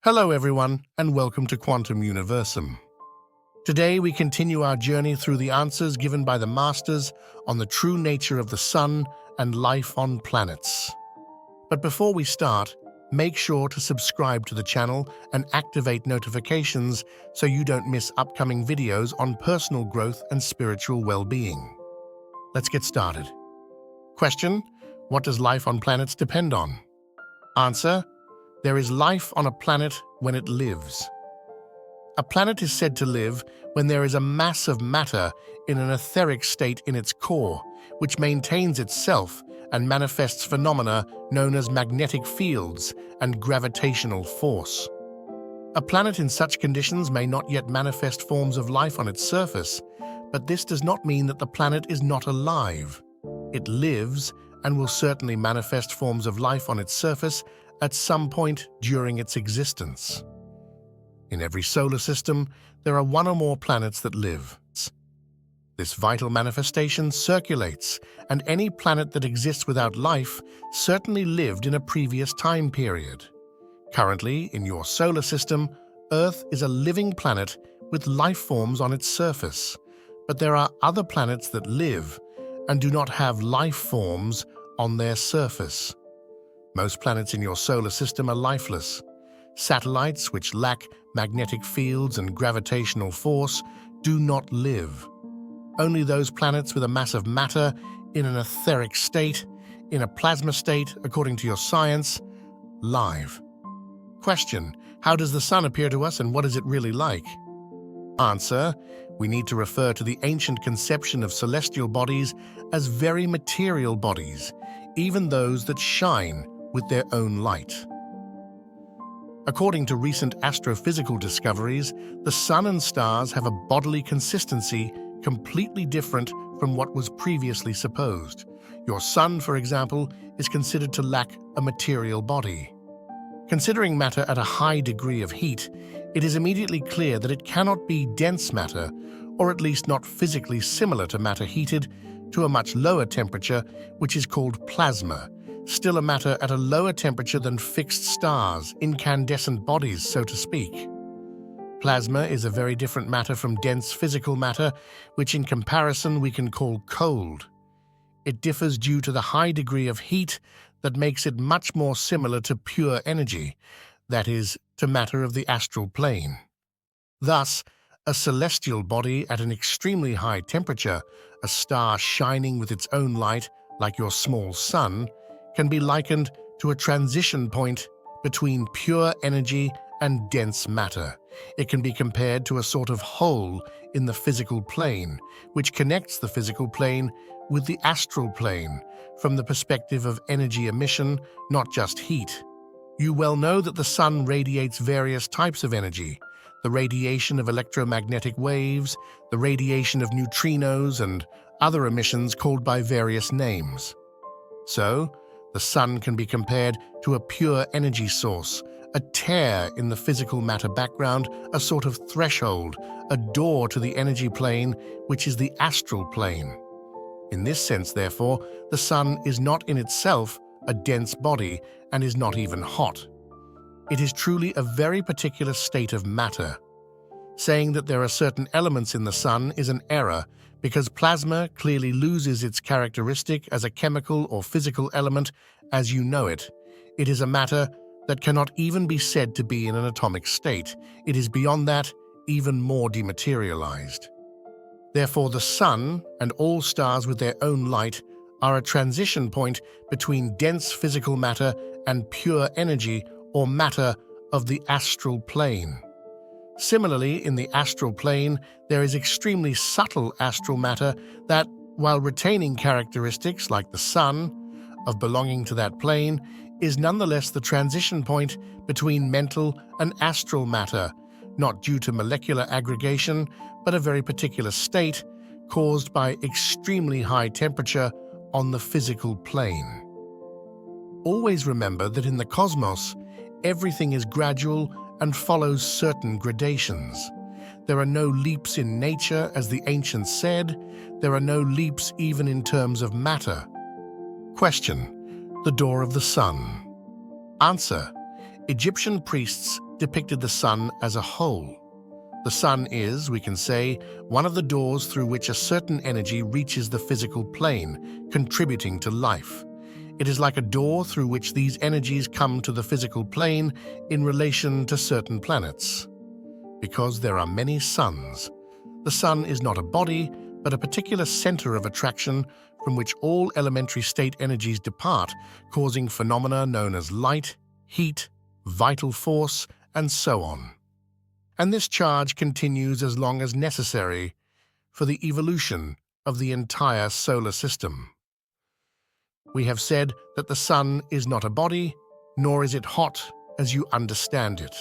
Hello everyone, and welcome to Quantum Universum. Today we continue our journey through the answers given by the Masters on the true nature of the Sun and life on planets. But before we start, make sure to subscribe to the channel and activate notifications so you don't miss upcoming videos on personal growth and spiritual well-being. Let's get started. Question: what does life on planets depend on? Answer: there is life on a planet when it lives. A planet is said to live when there is a mass of matter in an etheric state in its core, which maintains itself and manifests phenomena known as magnetic fields and gravitational force. A planet in such conditions may not yet manifest forms of life on its surface, but this does not mean that the planet is not alive. It lives and will certainly manifest forms of life on its surface at some point during its existence. In every solar system, there are one or more planets that live. This vital manifestation circulates, and any planet that exists without life certainly lived in a previous time period. Currently, in your solar system, Earth is a living planet with life forms on its surface, but there are other planets that live and do not have life forms on their surface. Most planets in your solar system are lifeless. Satellites, which lack magnetic fields and gravitational force, do not live. Only those planets with a mass of matter in an etheric state, in a plasma state, according to your science, live. Question: how does the Sun appear to us and what is it really like? Answer: we need to refer to the ancient conception of celestial bodies as very material bodies, even those that shine with their own light. According to recent astrophysical discoveries, the Sun and stars have a bodily consistency completely different from what was previously supposed. Your Sun, for example, is considered to lack a material body. Considering matter at a high degree of heat, it is immediately clear that it cannot be dense matter, or at least not physically similar to matter heated to a much lower temperature, which is called plasma, still a matter at a lower temperature than fixed stars, incandescent bodies, so to speak. Plasma is a very different matter from dense physical matter, which in comparison we can call cold. It differs due to the high degree of heat that makes it much more similar to pure energy, that is, to matter of the astral plane. Thus, a celestial body at an extremely high temperature, a star shining with its own light, like your small sun, can be likened to a transition point between pure energy and dense matter. It can be compared to a sort of hole in the physical plane, which connects the physical plane with the astral plane from the perspective of energy emission, not just heat. You well know that the Sun radiates various types of energy: the radiation of electromagnetic waves, the radiation of neutrinos, and other emissions called by various names. So, the Sun can be compared to a pure energy source, a tear in the physical matter background, a sort of threshold, a door to the energy plane, which is the astral plane. In this sense, therefore, the Sun is not in itself a dense body and is not even hot. It is truly a very particular state of matter. Saying that there are certain elements in the Sun is an error, because plasma clearly loses its characteristic as a chemical or physical element as you know it. It is a matter that cannot even be said to be in an atomic state. It is beyond that, even more dematerialized. Therefore, the Sun and all stars with their own light are a transition point between dense physical matter and pure energy or matter of the astral plane. Similarly, in the astral plane, there is extremely subtle astral matter that, while retaining characteristics like the Sun, of belonging to that plane, is nonetheless the transition point between mental and astral matter, not due to molecular aggregation, but a very particular state caused by extremely high temperature on the physical plane. Always remember that in the cosmos, everything is gradual and follows certain gradations. There are no leaps in nature, as the ancients said. There are no leaps even in terms of matter. Question: the door of the Sun. Answer: Egyptian priests depicted the sun as a whole. The sun is, we can say, one of the doors through which a certain energy reaches the physical plane, contributing to life. It is like a door through which these energies come to the physical plane in relation to certain planets. Because there are many suns, the sun is not a body, but a particular center of attraction from which all elementary state energies depart, causing phenomena known as light, heat, vital force, and so on. And this charge continues as long as necessary for the evolution of the entire solar system. We have said that the sun is not a body, nor is it hot as you understand it.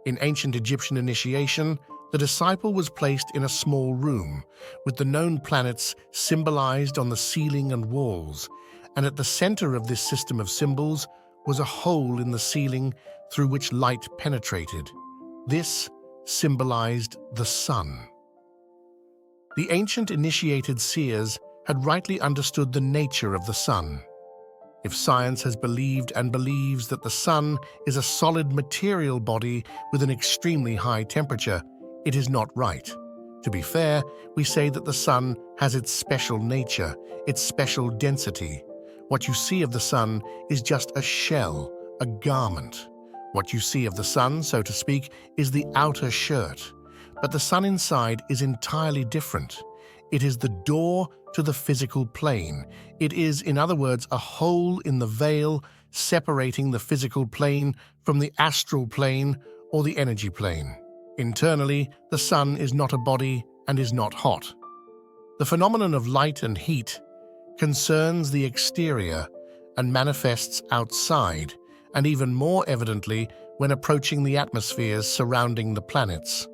In ancient Egyptian initiation, the disciple was placed in a small room with the known planets symbolized on the ceiling and walls, and at the center of this system of symbols was a hole in the ceiling through which light penetrated. This symbolized the sun. The ancient initiated seers had rightly understood the nature of the sun. If science has believed and believes that the sun is a solid material body with an extremely high temperature, it is not right. To be fair, we say that the sun has its special nature, its special density. What you see of the sun is just a shell, a garment. What you see of the sun, so to speak, is the outer shirt. But the sun inside is entirely different. It is the door to the physical plane. It is, in other words, a hole in the veil separating the physical plane from the astral plane or the energy plane. Internally, the sun is not a body and is not hot. The phenomenon of light and heat concerns the exterior and manifests outside, and even more evidently when approaching the atmospheres surrounding the planets.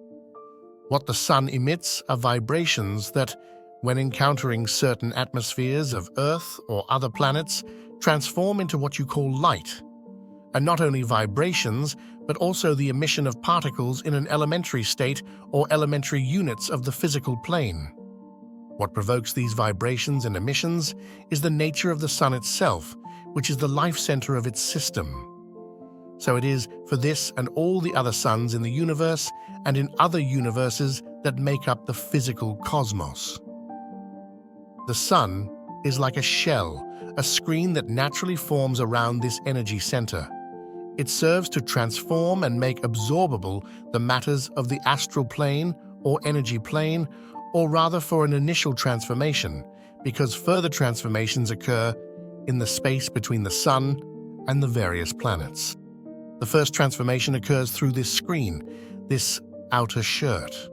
What the sun emits are vibrations that, when encountering certain atmospheres of Earth or other planets, transform into what you call light. And not only vibrations, but also the emission of particles in an elementary state or elementary units of the physical plane. What provokes these vibrations and emissions is the nature of the sun itself, which is the life center of its system. So it is for this and all the other suns in the universe and in other universes that make up the physical cosmos. The sun is like a shell, a screen that naturally forms around this energy center. It serves to transform and make absorbable the matters of the astral plane or energy plane, or rather for an initial transformation, because further transformations occur in the space between the sun and the various planets. The first transformation occurs through this screen, this outer shirt.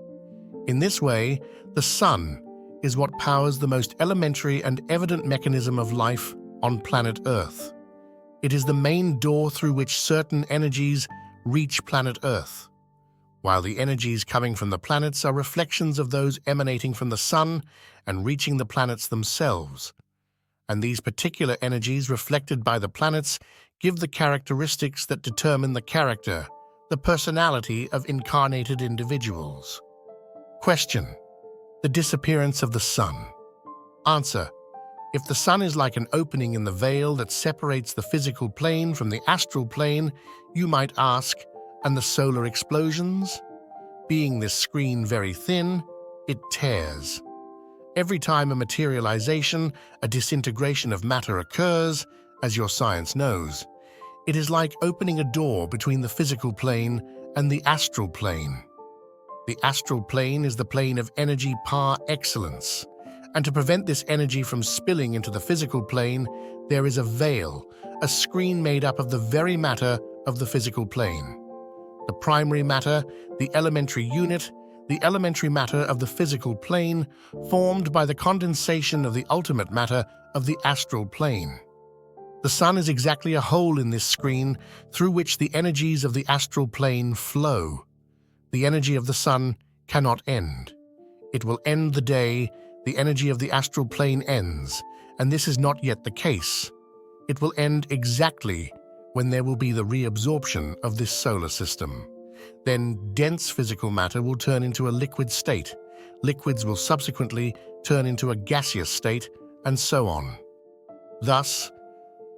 In this way, the sun is what powers the most elementary and evident mechanism of life on planet Earth. It is the main door through which certain energies reach planet Earth, while the energies coming from the planets are reflections of those emanating from the sun and reaching the planets themselves. And these particular energies reflected by the planets give the characteristics that determine the character, the personality of incarnated individuals. Question: the disappearance of the sun. Answer: if the sun is like an opening in the veil that separates the physical plane from the astral plane, you might ask, and the solar explosions? Being this screen very thin, it tears. Every time a materialization, a disintegration of matter occurs, as your science knows, it is like opening a door between the physical plane and the astral plane. The astral plane is the plane of energy par excellence, and to prevent this energy from spilling into the physical plane, there is a veil, a screen made up of the very matter of the physical plane. The primary matter, the elementary unit, the elementary matter of the physical plane, formed by the condensation of the ultimate matter of the astral plane. The sun is exactly a hole in this screen through which the energies of the astral plane flow. The energy of the sun cannot end. It will end the day the energy of the astral plane ends, and this is not yet the case. It will end exactly when there will be the reabsorption of this solar system. Then dense physical matter will turn into a liquid state. Liquids will subsequently turn into a gaseous state, and so on. Thus,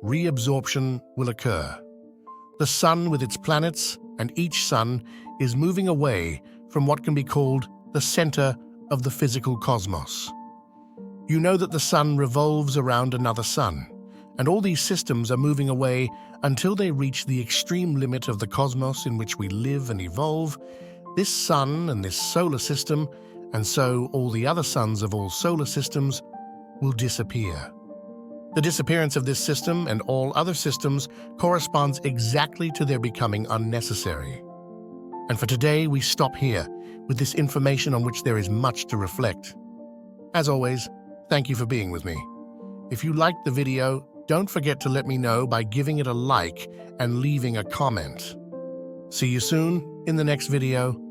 reabsorption will occur. The sun with its planets and each sun is moving away from what can be called the center of the physical cosmos. You know that the sun revolves around another sun, and all these systems are moving away until they reach the extreme limit of the cosmos in which we live and evolve. This sun and this solar system, and so all the other suns of all solar systems, will disappear. The disappearance of this system and all other systems corresponds exactly to their becoming unnecessary. And for today, we stop here with this information on which there is much to reflect. As always, thank you for being with me. If you liked the video, don't forget to let me know by giving it a like and leaving a comment. See you soon in the next video.